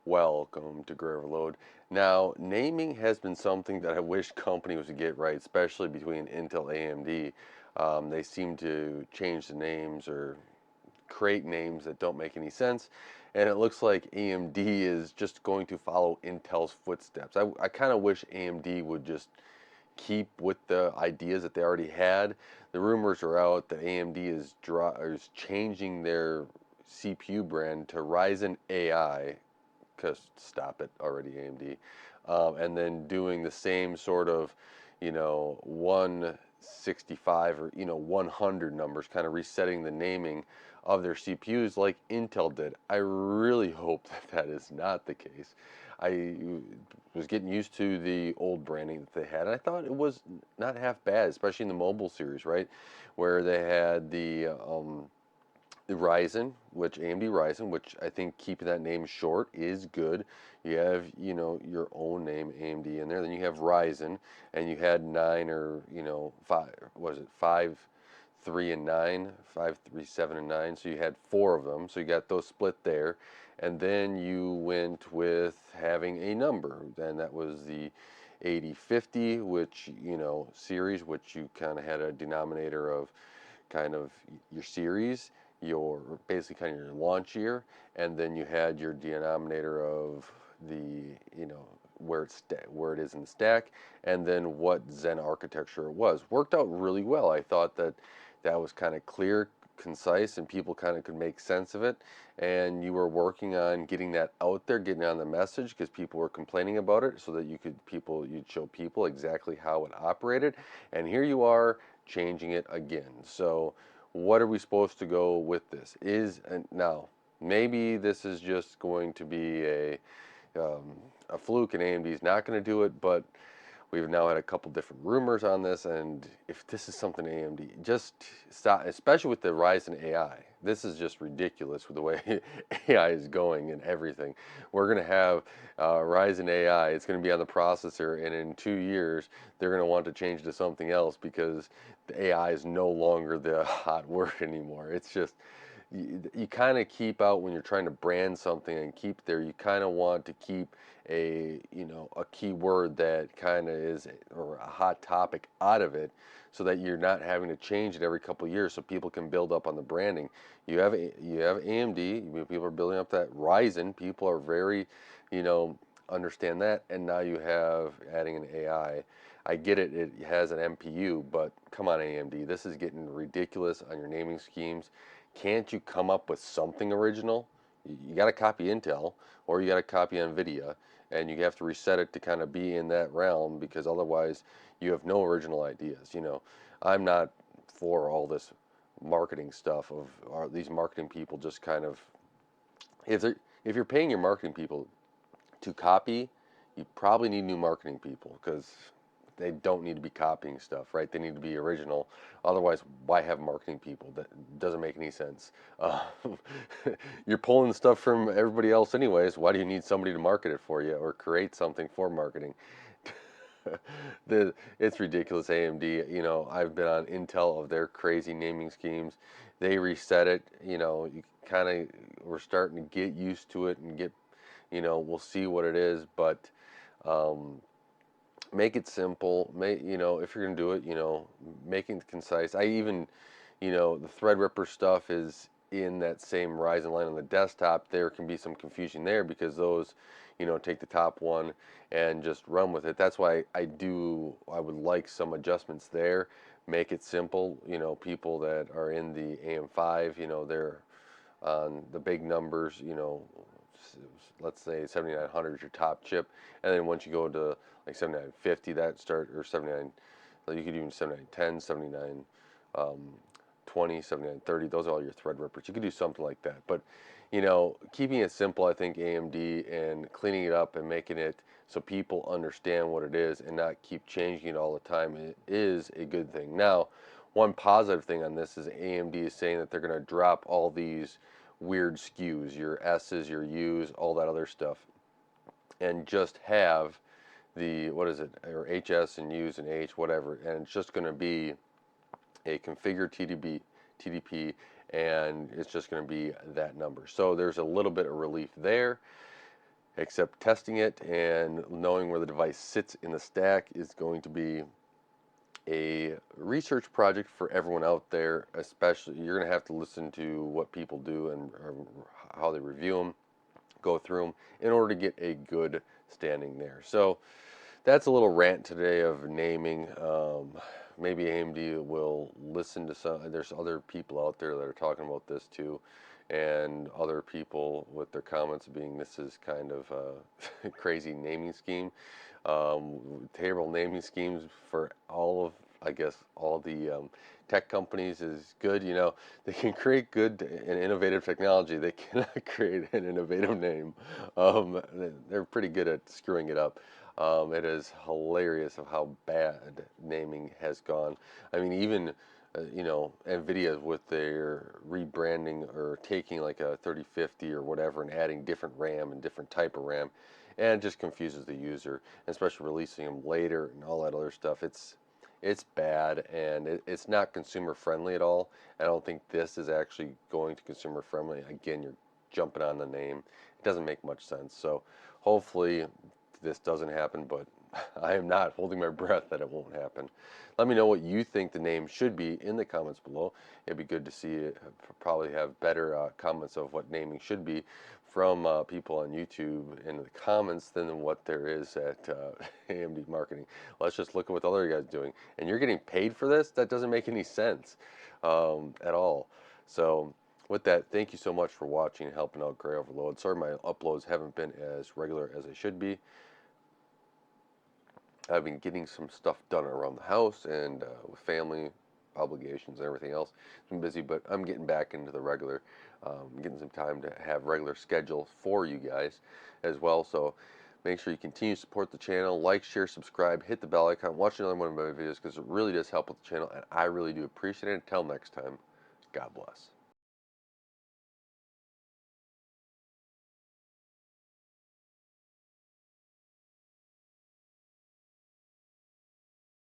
Welcome to Gray Overload. Now, naming has been something that I wish companies would get right, especially between Intel AMD. They seem to change the names or create names that don't make any sense, and it looks like AMD is just going to follow Intel's footsteps. I kind of wish AMD would just keep with the ideas that they already had. The rumors are out that AMD is changing their CPU brand to Ryzen AI, because stop it already, AMD, and then doing the same sort of, 165 or 100 numbers, kind of resetting the naming of their CPUs like Intel did. I really hope that that is not the case. I was getting used to the old branding that they had, and I thought it was not half bad, especially in the mobile series, right, where they had the Ryzen, which AMD Ryzen, which I think keeping that name short is good. You have, your own name AMD in there. Then you have Ryzen, and you had nine or five. Was it 5, 3, and 9? 5, 3, 7, and 9. So you had four of them. So you got those split there, and then you went with having a number, and that was the 8050, which series, which you kind of had a denominator of kind of your series, your basically kind of your launch year, and then you had your denominator of the where it is in the stack, and then what Zen architecture it was. Worked out really well. I thought that that was kind of clear, concise, and people kind of could make sense of it. And you were working on getting that out there, getting on the message because people were complaining about it, so that you'd show people exactly how it operated. And here you are changing it again. So what are we supposed to go with this? Now maybe this is just going to be a fluke and AMD is not going to do it, but we've now had a couple different rumors on this, and if this is something AMD, just stop, especially with the Ryzen AI. This is just ridiculous with the way AI is going and everything. We're going to have Ryzen AI, it's going to be on the processor, and in 2 years, they're going to want to change to something else because the AI is no longer the hot word anymore. It's just, you kind of keep out when you're trying to brand something and keep there, you kind of want to keep a key word that kind of is, or a hot topic out of it, so that you're not having to change it every couple of years, so people can build up on the branding. You have AMD, people are building up that Ryzen, people are very, you know understand that, and now you have adding an I get it, it has an MPU, but come on, AMD, this is getting ridiculous on your naming schemes. Can't you come up with something original? You got to copy Intel, or you got to copy NVIDIA, and you have to reset it to kind of be in that realm, because otherwise you have no original ideas. I'm not for all this marketing stuff of these marketing people just kind of, if you're paying your marketing people to copy, you probably need new marketing people, because they don't need to be copying stuff, right? They need to be original. Otherwise, why have marketing people? That doesn't make any sense. You're pulling stuff from everybody else anyways. Why do you need somebody to market it for you or create something for marketing? It's ridiculous. AMD, I've been on Intel of their crazy naming schemes. They reset it. You kind of, we're starting to get used to it and get, we'll see what it is, but make it simple. If you're gonna do it, making it concise. I even, the Threadripper stuff is in that same Ryzen line on the desktop. There can be some confusion there because those, take the top one and just run with it. That's why I would like some adjustments there. Make it simple. People that are in the AM5, they're on the big numbers. Let's say 7900 is your top chip, and then once you go to like 7950, or 79, you could even 7910, 79 20, 7930. Those are all your Threadrippers. You could do something like that, but keeping it simple, I think AMD, and cleaning it up and making it so people understand what it is and not keep changing it all the time is a good thing. Now, one positive thing on this is AMD is saying that they're going to drop all these weird SKUs, your S's, your U's, all that other stuff, and just have the, what is it, or HS and U's and H, whatever, and it's just going to be a configure TDP, and it's just going to be that number. So there's a little bit of relief there. except testing it and knowing where the device sits in the stack is going to be a research project for everyone out there. Especially, you're going to have to listen to what people do and how they review them, go through them in order to get a good standing there. So that's a little rant today of naming. Maybe AMD will listen to some. There's other people out there that are talking about this too, and other people with their comments being this is kind of a crazy naming scheme. Terrible naming schemes for all of, I guess, all the tech companies is good. You know, they can create good and innovative technology. They cannot create an innovative name. They're pretty good at screwing it up. It is hilarious of how bad naming has gone. I mean, even you know, Nvidia with their rebranding or taking like a 3050 or whatever and adding different RAM and different type of RAM, and it just confuses the user, especially releasing them later and all that other stuff. It's bad and it's not consumer friendly at all. I don't think this is actually going to consumer friendly. Again, you're jumping on the name. It doesn't make much sense. So hopefully this doesn't happen, but I am not holding my breath that it won't happen. Let me know what you think the name should be in the comments below. It'd be good to see it, probably have better comments of what naming should be from people on YouTube in the comments than what there is at AMD marketing. Let's just look at what the other guys doing. And you're getting paid for this? That doesn't make any sense at all. So with that, thank you so much for watching and helping out Gray Overload. Sorry my uploads haven't been as regular as they should be. I've been getting some stuff done around the house and with family obligations and everything else. I've been busy, but I'm getting back into the regular, getting some time to have regular schedule for you guys as well. So make sure you continue to support the channel, like, share, subscribe, hit the bell icon, watch another one of my videos because it really does help with the channel and I really do appreciate it. Until next time, God bless.